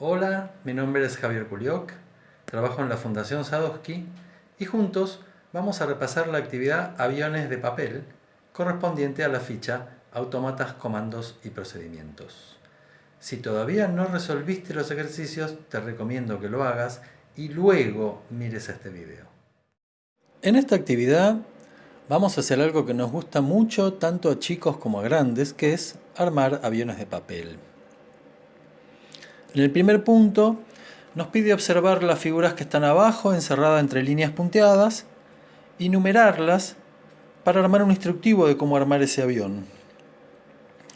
Hola, mi nombre es Javier Culioc, trabajo en la Fundación Sadowski y juntos vamos a repasar la actividad Aviones de papel correspondiente a la ficha Autómatas, comandos y procedimientos. Si todavía no resolviste los ejercicios, te recomiendo que lo hagas y luego mires este video. En esta actividad vamos a hacer algo que nos gusta mucho tanto a chicos como a grandes, que es armar aviones de papel. En el primer punto nos pide observar las figuras que están abajo, encerradas entre líneas punteadas, y numerarlas para armar un instructivo de cómo armar ese avión.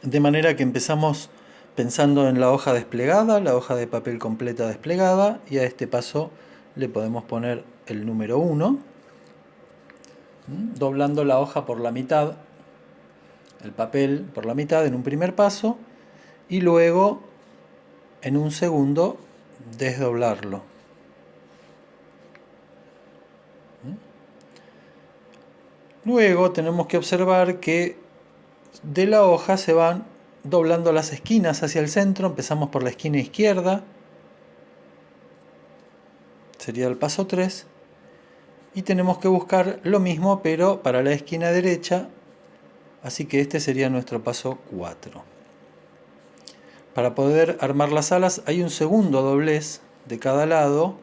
De manera que empezamos pensando en la hoja desplegada, la hoja de papel completa desplegada, y a este paso le podemos poner el número 1, doblando la hoja por la mitad, el papel por la mitad en un primer paso, y luego en un segundo desdoblarlo. Luego tenemos que observar que de la hoja se van doblando las esquinas hacia el centro. Empezamos por la esquina izquierda, sería el paso 3, y tenemos que buscar lo mismo pero para la esquina derecha, así que este sería nuestro paso 4. Para poder armar las alas hay un segundo doblez de cada lado,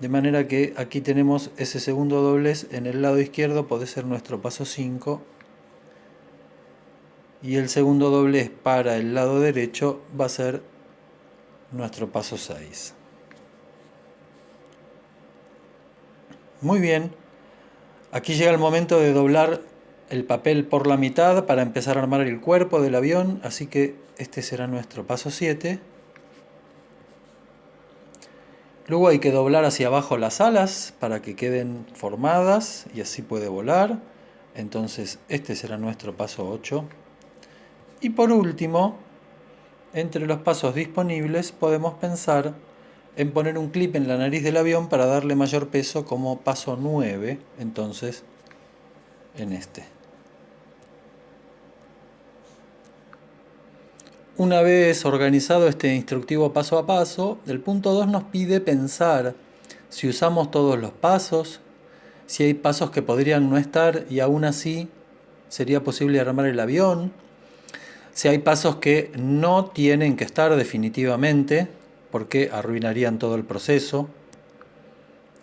de manera que aquí tenemos ese segundo doblez en el lado izquierdo, puede ser nuestro paso 5, y el segundo doblez para el lado derecho va a ser nuestro paso 6. Muy bien, aquí llega el momento de doblar el papel por la mitad para empezar a armar el cuerpo del avión, así que este será nuestro paso 7. Luego hay que doblar hacia abajo las alas para que queden formadas y así puede volar. Entonces este será nuestro paso 8. Y por último, entre los pasos disponibles podemos pensar en poner un clip en la nariz del avión para darle mayor peso como paso 9, entonces en este. Una vez organizado este instructivo paso a paso, el punto 2 nos pide pensar si usamos todos los pasos, si hay pasos que podrían no estar y aún así sería posible armar el avión, si hay pasos que no tienen que estar definitivamente porque arruinarían todo el proceso.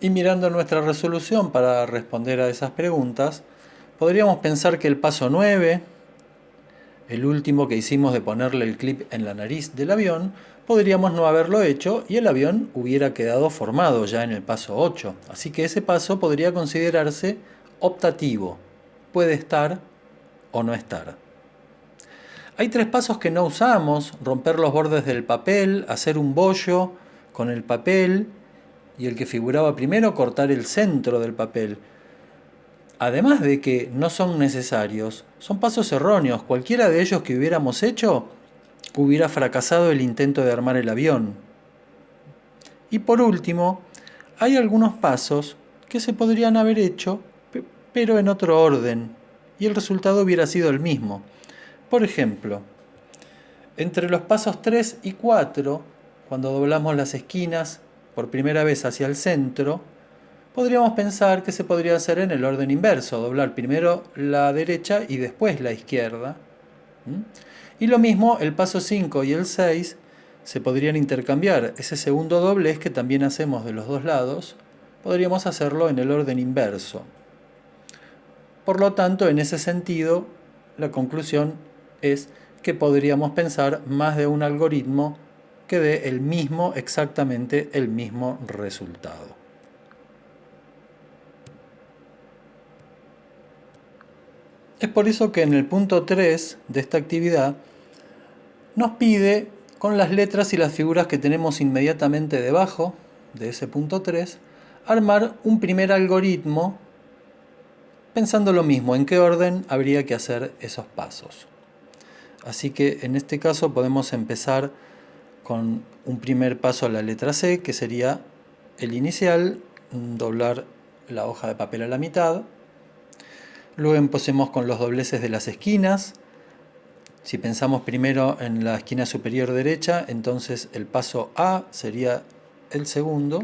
Y mirando nuestra resolución para responder a esas preguntas, podríamos pensar que el paso 9, el último que hicimos de ponerle el clip en la nariz del avión, podríamos no haberlo hecho y el avión hubiera quedado formado ya en el paso 8. Así que ese paso podría considerarse optativo. Puede estar o no estar. Hay 3 pasos que no usamos: romper los bordes del papel, hacer un bollo con el papel y el que figuraba primero, cortar el centro del papel. Además de que no son necesarios, son pasos erróneos. Cualquiera de ellos que hubiéramos hecho hubiera fracasado el intento de armar el avión. Y por último, hay algunos pasos que se podrían haber hecho, pero en otro orden, y el resultado hubiera sido el mismo. Por ejemplo, entre los pasos 3 y 4, cuando doblamos las esquinas por primera vez hacia el centro, podríamos pensar que se podría hacer en el orden inverso, doblar primero la derecha y después la izquierda. Y lo mismo el paso 5 y el 6 se podrían intercambiar. Ese segundo doblez que también hacemos de los dos lados, podríamos hacerlo en el orden inverso. Por lo tanto, en ese sentido, la conclusión es que podríamos pensar más de un algoritmo que dé exactamente el mismo resultado. Es por eso que en el punto 3 de esta actividad nos pide, con las letras y las figuras que tenemos inmediatamente debajo de ese punto 3, armar un primer algoritmo pensando lo mismo, en qué orden habría que hacer esos pasos. Así que en este caso podemos empezar con un primer paso a la letra C, que sería el inicial, doblar la hoja de papel a la mitad. Luego empecemos con los dobleces de las esquinas, Si pensamos primero en la esquina superior derecha, entonces el paso A sería el segundo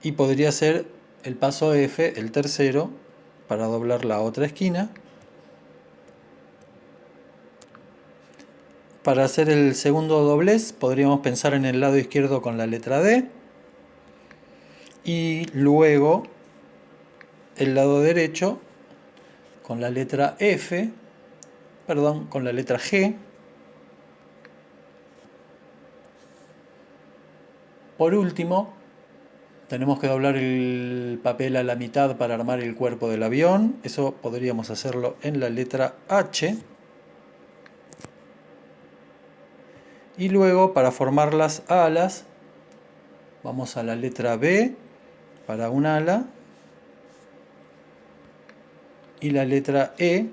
y podría ser el paso F el tercero para doblar la otra esquina. Para hacer el segundo doblez podríamos pensar en el lado izquierdo con la letra D y luego el lado derecho con la letra con la letra G. Por último, tenemos que doblar el papel a la mitad para armar el cuerpo del avión. Eso podríamos hacerlo en la letra H. Y luego, para formar las alas, vamos a la letra B para un ala y la letra E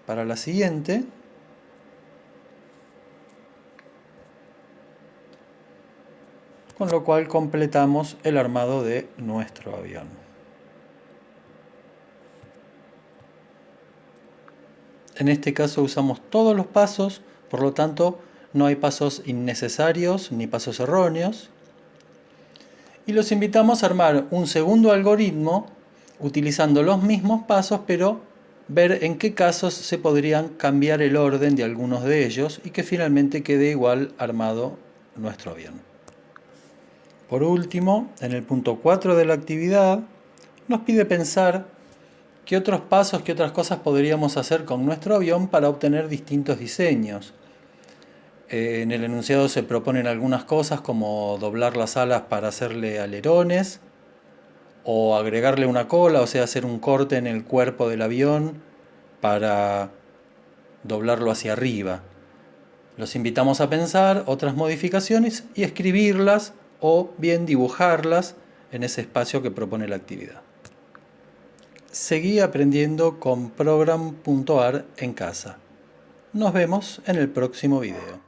para la siguiente. Con lo cual completamos el armado de nuestro avión. En este caso usamos todos los pasos, por lo tanto no hay pasos innecesarios ni pasos erróneos. Y los invitamos a armar un segundo algoritmo utilizando los mismos pasos, pero ver en qué casos se podrían cambiar el orden de algunos de ellos y que finalmente quede igual armado nuestro avión. Por último, en el punto 4 de la actividad, nos pide pensar qué otros pasos, qué otras cosas podríamos hacer con nuestro avión para obtener distintos diseños. En el enunciado se proponen algunas cosas como doblar las alas para hacerle alerones o agregarle una cola, o sea, hacer un corte en el cuerpo del avión para doblarlo hacia arriba. Los invitamos a pensar otras modificaciones y escribirlas o bien dibujarlas en ese espacio que propone la actividad. Seguí aprendiendo con program.ar en casa. Nos vemos en el próximo video.